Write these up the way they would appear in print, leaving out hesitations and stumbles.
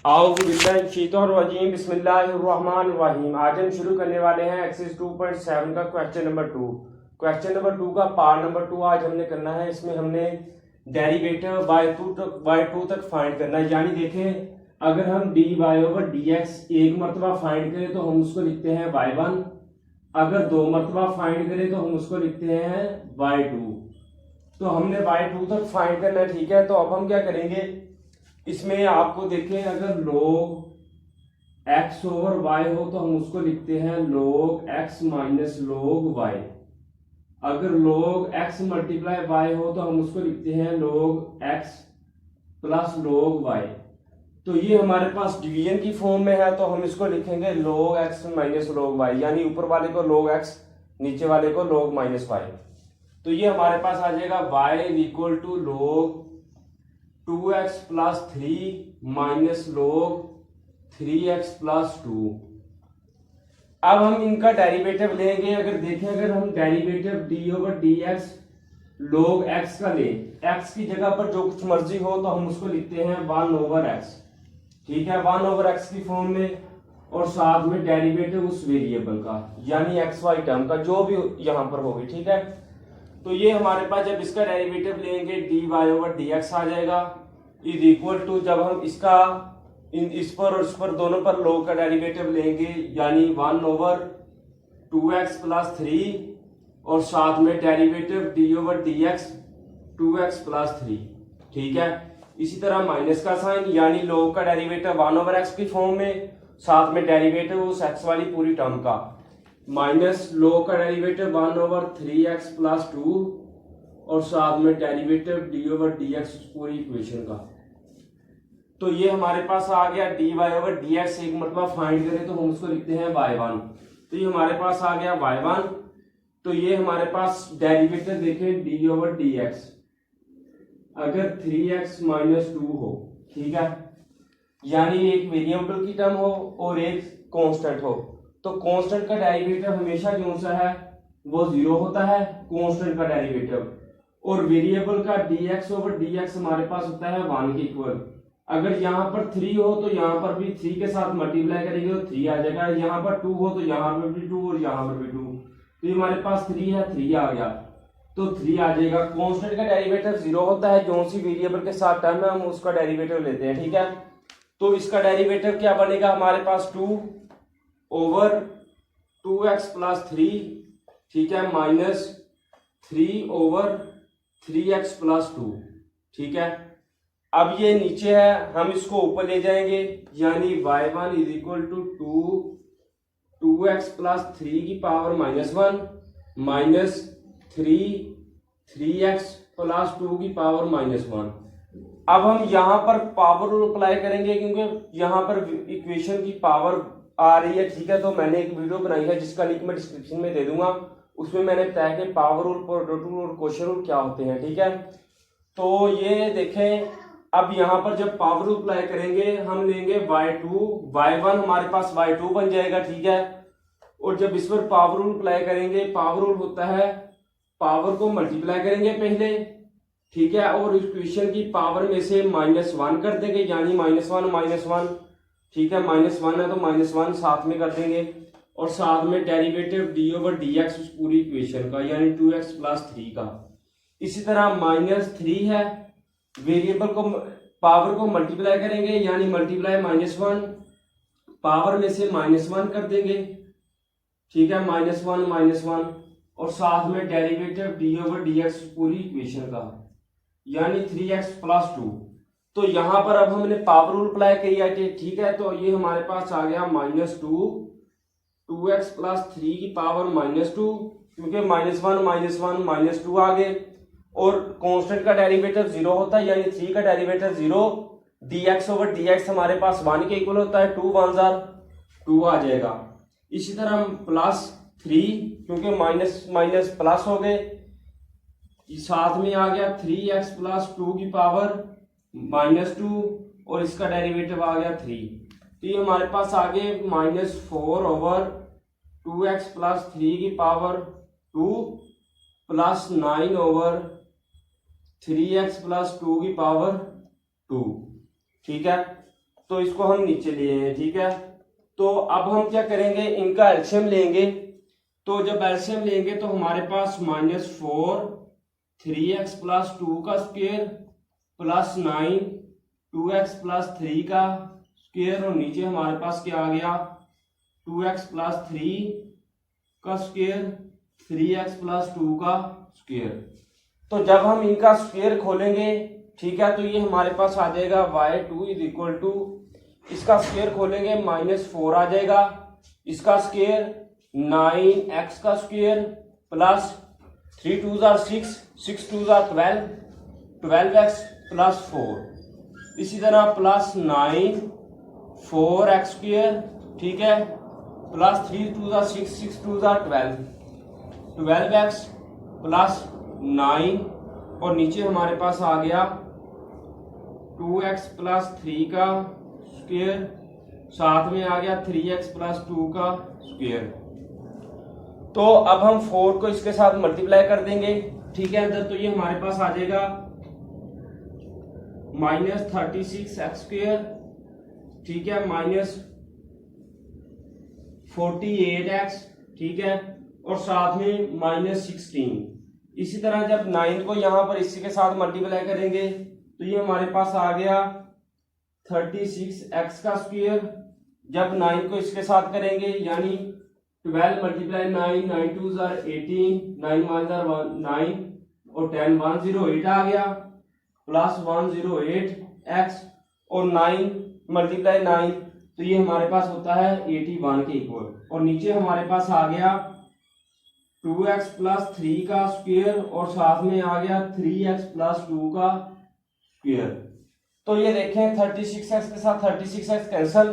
औज़ुबिल्लाहिमिनश्शैतानिर्रजीम बिस्मिल्लाहिर्रहमानिर्रहीम। आज हम शुरू करने वाले हैं एक्सरसाइज 2.7 का क्वेश्चन नंबर 2। क्वेश्चन नंबर 2 का पार्ट नंबर 2 आज हमने करना है। इसमें हमने डेरिवेटिव y2 तक फाइंड करना है। यानी देखें, अगर हम dy/dx एक मरतबा फाइंड करें तो हम उसको लिखते हैं y1, अगर दो मरतबा फाइंड करें तो हम उसको लिखते हैं y2। तो हमने y2 तक फाइंड करना है, ठीक है। तो अब हम क्या करेंगे, इसमें आपको देखें, अगर log x ओवर y हो तो हम उसको लिखते हैं log x minus log y। अगर log x मल्टीप्लाई y हो तो हम उसको लिखते हैं log x plus log y। तो ये हमारे पास डिवीजन की फॉर्म में है, तो हम इसको लिखेंगे log x minus log y, यानी ऊपर वाले को log x, नीचे वाले को log माइनस y। तो ये हमारे पास आ जाएगा y equal to log 2x plus 3 minus log 3x plus 2। अब हम इनका डेरिवेटिव लेंगे। अगर देखें, अगर हम डेरिवेटिव d/dx log x का लें, x की जगह पर जो कुछ मर्जी हो तो हम उसको लिखते हैं 1/x, ठीक है, 1/x की फॉर्म में, और साथ में डेरिवेटिव उस वेरिएबल का, यानी xy टर्म का जो भी यहां पर होगी, ठीक है। तो ये हमारे पास जब इसका डेरिवेटिव लेंगे dy/dx आ जाएगा, इज इक्वल टू, जब हम इसका इस पर और इस पर दोनों पर log का डेरिवेटिव लेंगे, यानी 1/2x प्लस 3, और साथ में डेरिवेटिव dy/dx 2x प्लस 3, ठीक है। इसी तरह माइनस का साइन, यानी log का डेरिवेटिव 1/x की फॉर्म में, साथ में डेरिवेटिव उस x वाली पूरी टर्म का, माइनस log का डेरिवेटिव 1/3x प्लस 2, और साथ में डेरिवेटिव dy/dx पूरी इक्वेशन का। तो ये हमारे पास आ गया dy/dx। एक मरतबा फाइंड करें तो हम उसको लिखते हैं y1। तो ये हमारे पास आ गया y1। तो ये हमारे पास डेरिवेटिव देखें dy/dx, अगर 3x माइनस 2 हो, ठीक है, यानी एक वेरिएबल की टर्म हो और एक कांस्टेंट हो, तो कांस्टेंट का डेरिवेटिव हमेशा कौन सा है, वो 0 होता है, कांस्टेंट का डेरिवेटिव। और वेरिएबल का dx/dx हमारे पास होता है 1 के इक्वल। अगर यहाँ पर 3 हो तो यहाँ पर भी 3 के साथ मल्टीप्लाई करेंगे तो 3 आ जाएगा, यहाँ पर 2 हो तो यहाँ पर भी 2 और यहाँ पर भी 2। तो ये हमारे पास 3 है, 3 आ गया, तो 3 आ जाएगा। कांस्टेंट का डेरिवेटिव 0 होता है, जो सी वेरिएबल के साथ टर्म है हम उसका डेरिवेटिव लेते हैं, ठीक है। तो इसका डेरिवेटिव क्या बनेगा हमारे पास, 2/2x प्लस 3, ठीक है, माइनस 3/3x प्लस 2, ठीक है। अब ये नीचे है, हम इसको ऊपर ले जाएंगे, यानी y1 is equal to 2x plus 3 की पावर -1 माइनस 3x प्लस 2 की पावर -1। अब हम यहाँ पर पावर रूल अप्लाई करेंगे, क्योंकि यहाँ पर इक्वेशन की पावर आ रही है, ठीक है। तो मैंने एक वीडियो बनाई है जिसका लिंक मैं डिस्क्रिप्शन में दे दूंगा, उसमें मैंने बताया कि पावर रूल, प्रोडक्ट रूल और क्वोशिएंट रूल क्या होते हैं, ठीक है। तो ये देखें, अब यहाँ पर जब पावर रूल अप्लाई करेंगे, हम लेंगे y2, y1 हमारे पास y2 बन जाएगा, ठीक है। और जब इस पर पावर रूल अप्लाई करेंगे, पावर रूल होता है पावर को मल्टीप्लाई करेंगे पहले, ठीक है, और इक्वेशन की पावर में से -1 कर देंगे, यानी -1, ठीक है, -1 है तो -1 साथ में कर देंगे, और साथ में डेरिवेटिव dy/dx उस पूरी इक्वेशन का, यानी 2x प्लस 3 का। इसी तरह -3 है, वेरिएबल को पावर को मल्टीप्लाई करेंगे, यानी मल्टीप्लाई -1, पावर में से -1 कर देंगे, ठीक है, -1, और साथ में डेरिवेटिव dy/dx पूरी इक्वेशन का, यानी 3x प्लस 2। तो यहां पर अब हमने पावर रूल अप्लाई किया, ठीक है। तो ये हमारे पास आ गया -2x प्लस 3 की पावर -2, क्योंकि -1 -2 आ गए, और कांस्टेंट का डेरिवेटिव 0 होता है, यानी 3 का डेरिवेटिव 0, dx/dx हमारे पास 1 के इक्वल होता है, 2 1 2 आ जाएगा। इसी तरह +3, क्योंकि माइनस प्लस हो गए, साथ में आ गया 3x प्लस 2 की पावर -2, और इसका डेरिवेटिव आ गया 3। तो ये हमारे पास आगे -4/2x प्लस 3 की पावर 2 प्लस 9/3x प्लस 2 की पावर 2, ठीक है। तो इसको हम नीचे लिए हैं, ठीक है। तो अब हम क्या करेंगे, इनका एलसीएम लेंगे। तो जब एलसीएम लेंगे तो हमारे पास -4 3x प्लस 2 का स्क्वायर प्लस 9 2x प्लस 3 का स्क्वायर, और नीचे हमारे पास क्या आ गया 2x प्लस 3 का स्क्वायर 3x प्लस 2 का स्क्वायर। तो जब हम इनका स्क्वायर खोलेंगे, ठीक है, तो ये हमारे पास आ जाएगा y2 इज इक्वल टू, इसका स्क्वायर खोलेंगे -4 आ जाएगा, इसका स्क्वायर 9x का स्क्वायर प्लस 3 2 6 6 2 12 12x प्लस 4, इसी तरह प्लस 9 4x स्क्वायर, ठीक है, प्लस 3 2 6 6 2 12 12x प्लस 9, और नीचे हमारे पास आ गया 2x प्लस 3 का स्क्वायर, साथ में आ गया 3x प्लस 2 का स्क्वायर। तो अब हम 4 को इसके साथ मल्टीप्लाई कर देंगे, ठीक है, अंदर, तो ये हमारे पास आ जाएगा -36x स्क्वायर, ठीक है, -48x, ठीक है, और साथ में -16। इसी तरह जब 9 को यहां पर इसी के साथ मल्टीप्लाई करेंगे तो ये हमारे पास आ गया 36x का स्क्वायर। जब 9 को इसके साथ करेंगे यानी 12 × 9 9 2 18 9 1 9 और 10 108 आ गया, प्लस 108x, और 9 × 9 तो ये हमारे पास होता है 81 के इक्वल, और नीचे हमारे पास आ गया 2x प्लस 3 का स्क्वायर, और साथ में आ गया 3x प्लस 2 का स्क्वायर। तो ये देखें 36x के साथ 36x कैंसल,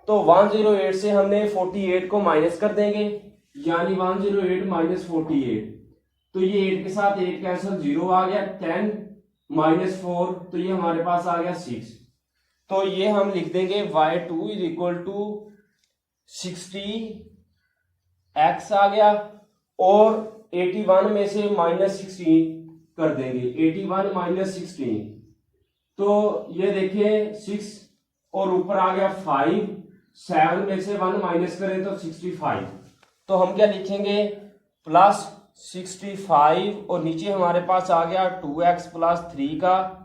तो 108 से हमने 48 को माइनस कर देंगे, यानी 108 माइनस 48, तो ये 8 के साथ 8 कैंसल, 0 आ गया, 10 माइनस 4, तो ये हमारे पास आ गया 6। तो ये हम लिख देंगे y2 is equal to 60x आ गया, और 81 में से -16 कर देंगे, 81 माइनस 16, तो ये देखिए 6 और ऊपर आ गया 5, 7 में से 1 माइनस करें तो 65, तो हम क्या लिखेंगे प्लस 65, और नीचे हमारे पास आ गया 2x प्लस 3 का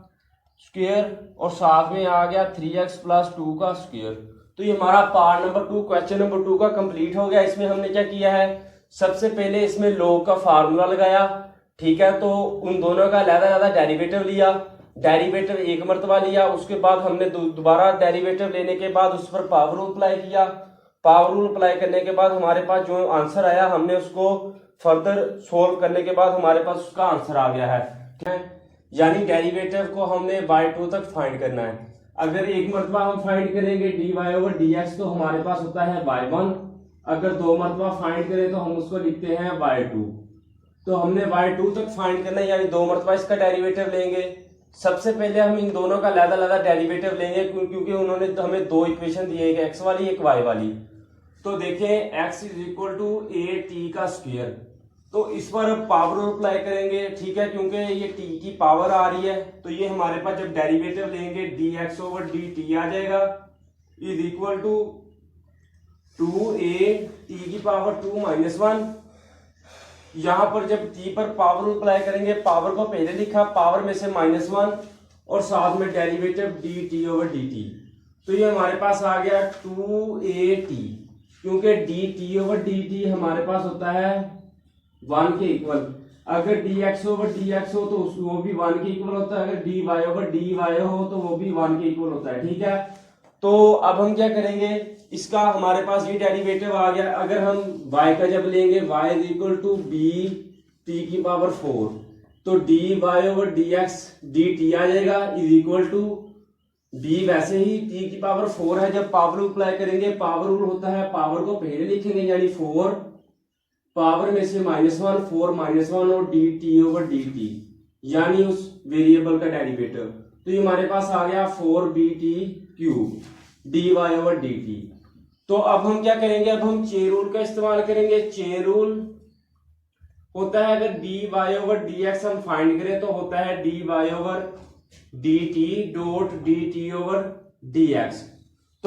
स्क्वायर, और साथ में आ गया 3x प्लस 2 का स्क्वायर। तो ये हमारा पार्ट नंबर 2 क्वेश्चन नंबर 2 का कंप्लीट हो गया। इसमें हमने क्या किया है, सबसे पहले इसमें लॉग का फार्मूला लगाया, ठीक है, तो उन दोनों का अलग-अलग डेरिवेटिव लिया, डेरिवेटिव एक मरतबा लिया, उसके बाद हमने दोबारा डेरिवेटिव लेने के बाद उस पर पावर रूल अप्लाई किया, पावर रूल अप्लाई करने के बाद हमारे पास जो आंसर आया हमने उसको फर्दर सोल्व करने के बाद हमारे पास उसका आंसर आ गया है, ठीक है, यानी डेरिवेटिव को हमने y2 तक फाइंड करना है। अगर एक मरतबा हम फाइंड करेंगे dy/dx तो हमारे पास होता है y1, अगर 2 मरतबा फाइंड करें तो हम उसको लिखते हैं y2। तो हमने y2 तक फाइंड करना है, यानी 2 मरतबा इसका डेरिवेटिव लेंगे। सबसे पहले हम इन दोनों का अलग-अलग डेरिवेटिव लेंगे, क्योंकि उन्होंने हमें 2 इक्वेशन दिए, एक x वाली एक y वाली। तो देखें x is equal to at का स्क्वायर, तो इस पर पावर अप्लाई करेंगे, ठीक है, क्योंकि ये t की पावर आ रही है, तो ये हमारे पास जब डेरिवेटिव लेंगे dx/dt आ जाएगा is equal to 2a t की पावर 2 - 1। यहां पर जब t पर पावर अप्लाई करेंगे, पावर को पहले लिखा, पावर में से -1 और साथ में डेरिवेटिव dt/dt, तो ये हमारे पास आ गया 2at, क्योंकि dt/dt हमारे पास होता है 1 के इक्वल। अगर dx/dx हो तो वो भी 1 के इक्वल होता है, अगर dy/dy हो तो वो भी 1 के इक्वल होता है, ठीक है। तो अब हम क्या करेंगे, इसका हमारे पास ये डेरिवेटिव आ गया। अगर हम y का जब लेंगे y is equal to b t की पावर 4, तो dy/dx dt आ जाएगा इज इक्वल टू b, वैसे ही t की पावर 4 है, जब पावर रूल अप्लाई करेंगे, पावर रूल होता है पावर को पहले लिखेंगे, यानी 4 पावर में से -1 4 -1 और dt/dt, यानी उस वेरिएबल का डेरिवेटिव। तो ये हमारे पास आ गया 4bt³ dy/dt। तो अब हम क्या करेंगे, अब हम चेन रूल का इस्तेमाल करेंगे। चेन रूल होता है, अगर dy/dx हम फाइंड करें तो होता है dy/dt डॉट dt/dx।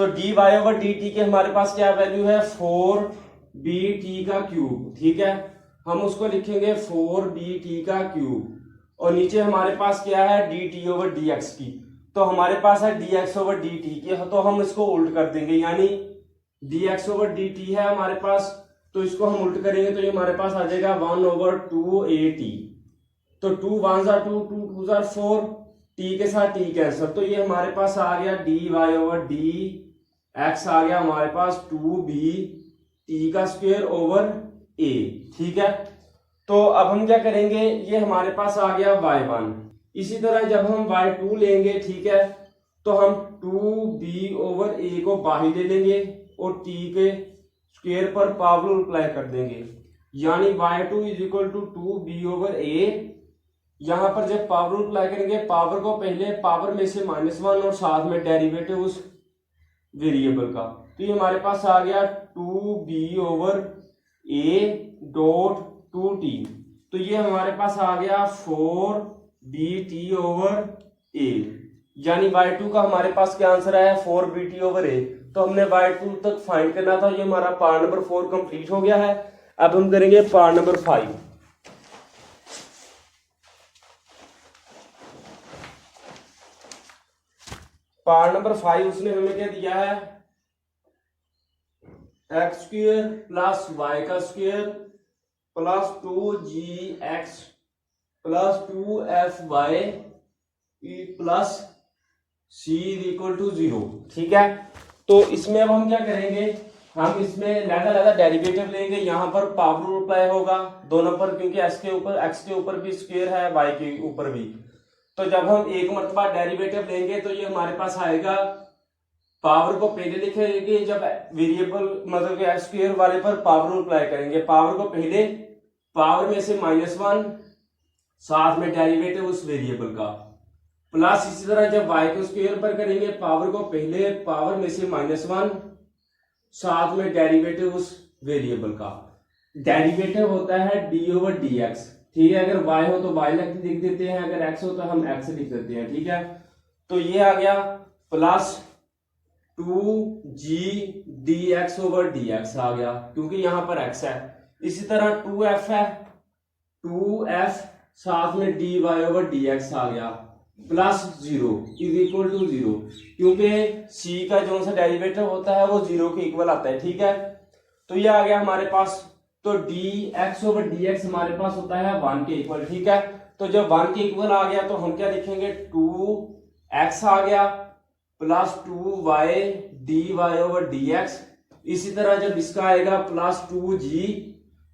तो D Y over D T के हमारे पास क्या वैल्यू है 4bt का क्यूब, ठीक है, हम उसको लिखेंगे 4bt का क्यूब, और नीचे हमारे पास क्या है D T over D x की, तो हमारे पास है D x over D T की, तो हम इसको उल्ट कर देंगे, यानी D x over D T है हमारे पास, तो इसको हम उल्ट करेंगे तो ये हमारे पास आ जाएगा 1/2at, तो 2 1 जार 2, 2 2 जार 4, टी के साथ टी कैंसिल, तो ये हमारे पास आ गया D Y over D X आ गया हमारे पास 2b टी का स्क्वायर ओवर a, ठीक है। तो अब हम क्या करेंगे, ये हमारे पास आ गया y1, इसी तरह जब हम y2 लेंगे, ठीक है, तो हम 2b ओवर a को बाहर ले लेंगे और t के स्क्वायर पर पावर अप्लाई कर देंगे, यानी y2 is equal to 2b over a। यहां पर जब पावर अप्लाई करेंगे, पावर को पहले पावर में से -1 और साथ में डेरिवेटिव उस वेरिएबल का, तो ये हमारे पास आ गया 2b over a dot 2t, तो ये हमारे पास आ गया 4bt ओवर a, यानी y2 का हमारे पास क्या आंसर आया 4bt ओवर a। तो हमने y2 तक फाइंड करना था, ये हमारा पार्ट नंबर 4 कंप्लीट हो गया है। अब हम करेंगे पार्ट नंबर 5। पार्ट नंबर 5 उसने हमें क्या दिया है, एक्स स्क्वायर प्लस वाई का square plus 2gx plus 2fy plus c equal to 0, ठीक है। तो इसमें अब हम क्या करेंगे, हम इसमें लहदा डेरिवेटिव लेंगे, यहाँ पर पावर अप्लाई होगा दोनों पर, क्योंकि x के ऊपर भी स्क्वायर है, y के ऊपर भी, तो जब हम एक मरतबा डेरिवेटिव लेंगे तो ये हमारे पास आएगा, पावर को पहले लिखेंगे, जब वेरिएबल मतलब कि एक्स स्क्वायर वाले पर पावर अप्लाई करेंगे, पावर को पहले पावर में से -1 साथ में डेरिवेटिव उस वेरिएबल का, प्लस इसी तरह जब y को स्क्वायर पर करेंगे, पावर को पहले पावर में से -1 साथ में डेरिवेटिव उस वेरिएबल का, डेरिवेटिव होता है d ओवर डी एक्स, ठीक है, अगर y हो तो y लिख देते हैं, अगर x हो तो हम x लिख देते हैं, ठीक है। तो ये आ गया plus 2g dx over dx आ गया, क्योंकि यहां पर x है। इसी तरह 2f है, 2f साथ में dy ओवर dx आ गया, प्लस 0 इज इक्वल टू 0, क्योंकि c का जो सा डेरिवेटिव होता है वो 0 के इक्वल आता है, ठीक है। तो ये आ गया हमारे पास, तो dx ओवर dx हमारे पास होता है 1 के इक्वल, ठीक है। तो जब 1 के इक्वल आ गया तो हम क्या लिखेंगे, 2x आ गया plus 2y dy over dx, इसी तरह जब इसका आएगा प्लस 2g,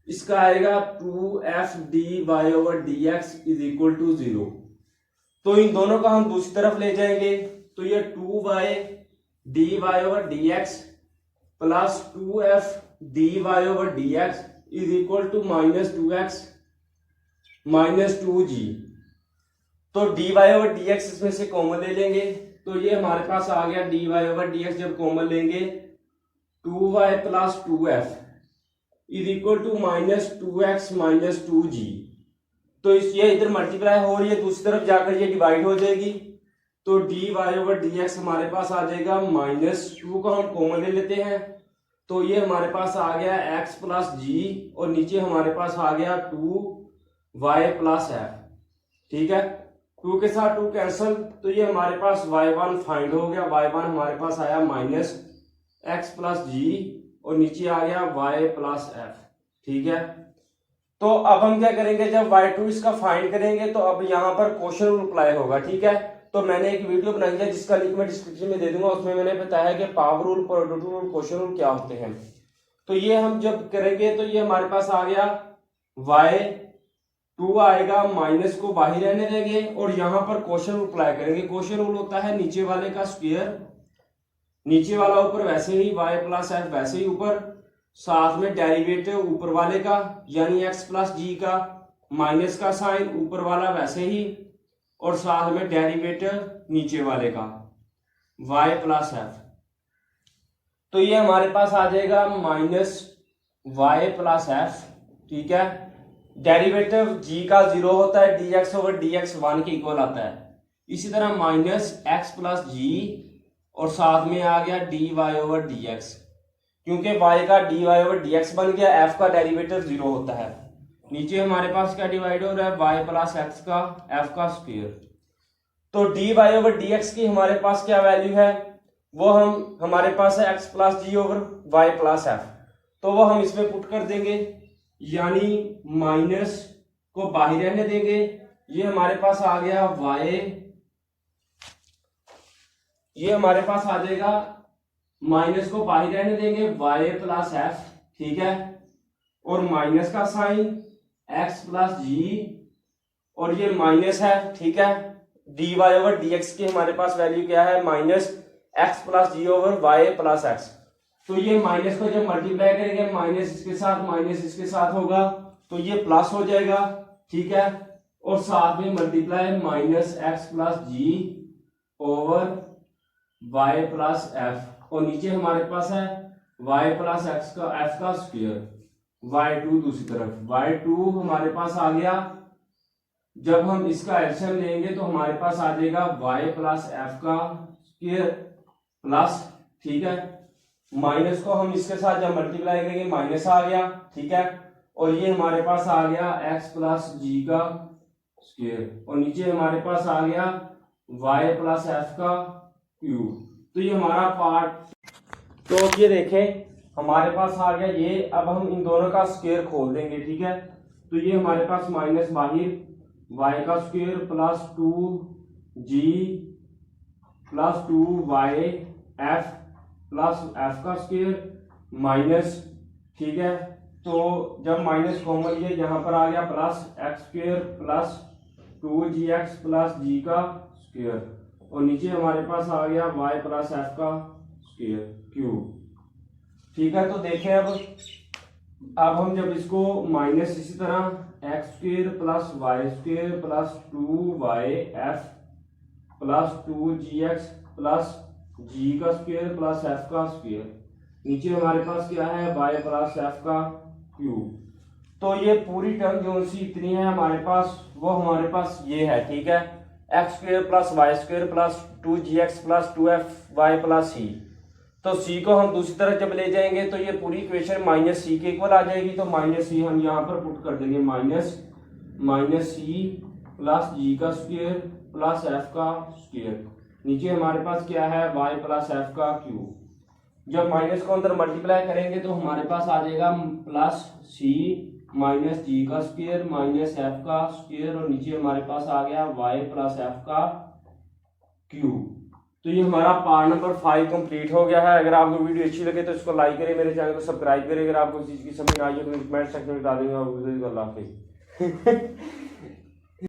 इसका आएगा 2f dy over dx is equal to 0। तो इन दोनों का हम दूसरी तरफ ले जाएंगे, तो ये 2y dy over dx plus 2f dy over dx is equal to -2x -2g। तो dy ओवर dx इसमें से कॉमन ले लेंगे, तो ये हमारे पास आ गया dy ओवर dx, जब कॉमन लेंगे 2y plus 2f is equal to -2x -2g। तो ये इधर मल्टीप्लाई हो रही है, दूसरी तरफ जाकर ये डिवाइड हो जाएगी, तो dy ओवर dx हमारे पास आ जाएगा -2 को हम कॉमन ले लेते हैं, तो ये हमारे पास आ गया x प्लस g, और नीचे हमारे पास आ गया 2y प्लस f, ठीक है। 2 के साथ 2 कैंसल, तो ये हमारे पास y1 फाइंड हो गया, y1 हमारे पास आया -x प्लस g, और नीचे आ गया y प्लस f, ठीक है। तो अब हम क्या करेंगे, जब y2 इसका फाइंड करेंगे तो अब यहाँ पर क्वेश्चन रूल अप्लाई होगा, ठीक है। तो मैंने एक वीडियो बनाई है जिसका लिंक मैं डिस्क्रिप्शन में दे दूंगा, उसमें मैंने बताया कि power rule, product rule, question rule क्या होते हैं। तो ये हम जब करेंगे तो ये हमारे पास आ गया y2 आएगा, माइनस को बाहर रहने देंगे और यहाँ पर क्वेश्चन रूल अप्लाई करेंगे। क्वेश्चन रूल होता है नीचे वाले का स्क्वायर, नीचे वाला ऊपर वैसे ही, y प्लस f वैसे ही ऊपर, साथ में डेरिवेटिव ऊपर वाले का यानी x प्लस g का, माइनस का साइन ऊपर वाला वैसे ही, और साथ में डेरिवेटिव नीचे वाले का y प्लस f। तो ये हमारे पास आ जाएगा -y प्लस f, ठीक है। डेरिवेटिव g का 0 होता है, dx ओवर dx 1 के इक्वल आता है। इसी तरह -x प्लस g और साथ में आ गया dy ओवर dx, क्योंकि y का dy ओवर dx बन गया, f का डेरिवेटिव 0 होता है। नीचे हमारे पास क्या डिवाइड हो रहा है, y प्लस एक्स का f का स्क्वायर। तो dy ओवर dx की हमारे पास क्या वैल्यू है, वो हमारे पास है x प्लस जी ओवर y प्लस f, तो वो हम इसमें पुट कर देंगे, यानी माइनस को बाहर रहने देंगे। ये हमारे पास आ गया y, ये हमारे पास आ जाएगा, माइनस को बाहर रहने देंगे y प्लस f, ठीक है, और माइनस का साइन x प्लस जी, और ये माइनस है, ठीक है। dy ओवर dx की हमारे पास वैल्यू क्या है, माइनस x प्लस जी ओवर y प्लस एक्स। तो ये माइनस को जब मल्टीप्लाई करेंगे, माइनस इसके साथ माइनस इसके साथ होगा, तो ये प्लस हो जाएगा, ठीक है, और साथ में मल्टीप्लाई माइनस एक्स प्लस जी ओवर y प्लस एफ, और नीचे हमारे पास है y प्लस एक्स का f का स्क्वायर, y2 दूसरी तरफ, y2 हमारे पास आ गया। जब हम इसका एलसीएम लेंगे तो हमारे पास आ जाएगा y प्लस एफ का स्क्वायर प्लस, ठीक है, माइनस को हम इसके साथ जब मल्टीप्लाई करेंगे माइनस आ गया, ठीक है, और ये हमारे पास आ गया x प्लस जी का स्क्वायर, और नीचे हमारे पास आ गया y प्लस एफ का क्यूब। तो ये हमारा पार्ट, तो ये देखें हमारे पास आ गया ये। अब हम इन दोनों का स्क्वायर खोल देंगे, ठीक है, तो ये हमारे पास माइनस बाहर y का square plus 2g plus 2y f plus f का स्क्वायर माइनस, ठीक है, तो जब माइनस कॉमन लिया यहाँ पर आ गया plus x square plus 2gx plus g का स्क्वायर, और नीचे हमारे पास आ गया y प्लस f का स्क्वायर क्यूब, ठीक है। तो देखें अब हम जब इसको माइनस इसी तरह X square plus Y square plus 2yf plus 2gx plus g का स्क्वायर प्लस f का स्क्वायर, नीचे हमारे पास क्या है y प्लस f का क्यूब। तो ये पूरी टर्म जो सी इतनी है हमारे पास, वो हमारे पास ये है, ठीक है, X square plus Y square plus 2gx plus 2fy plus c। तो c को हम दूसरी तरफ जब ले जाएंगे तो ये पूरी इक्वेशन माइनस सी के इक्वल आ जाएगी, तो माइनस सी हम यहाँ पर पुट कर देंगे, माइनस सी प्लस जी का स्क्वायर प्लस एफ का स्क्वायर, नीचे हमारे पास क्या है y प्लस एफ का क्यूब। जब माइनस को अंदर मल्टीप्लाई करेंगे तो हमारे पास आ जाएगा प्लस सी माइनस जी का स्क्वायर माइनस एफ का स्क्वायर, और नीचे हमारे पास आ गया y प्लस एफ का क्यूब। तो ये हमारा पार्ट नंबर 5 कंप्लीट हो गया है। अगर आपको वीडियो अच्छी लगे तो इसको लाइक करें, मेरे चैनल को सब्सक्राइब करें। अगर आपको किसी चीज की समझ ना आई हो तो कमेंट सेक्शन में बता देंगे। अल्लाह हाफिज़।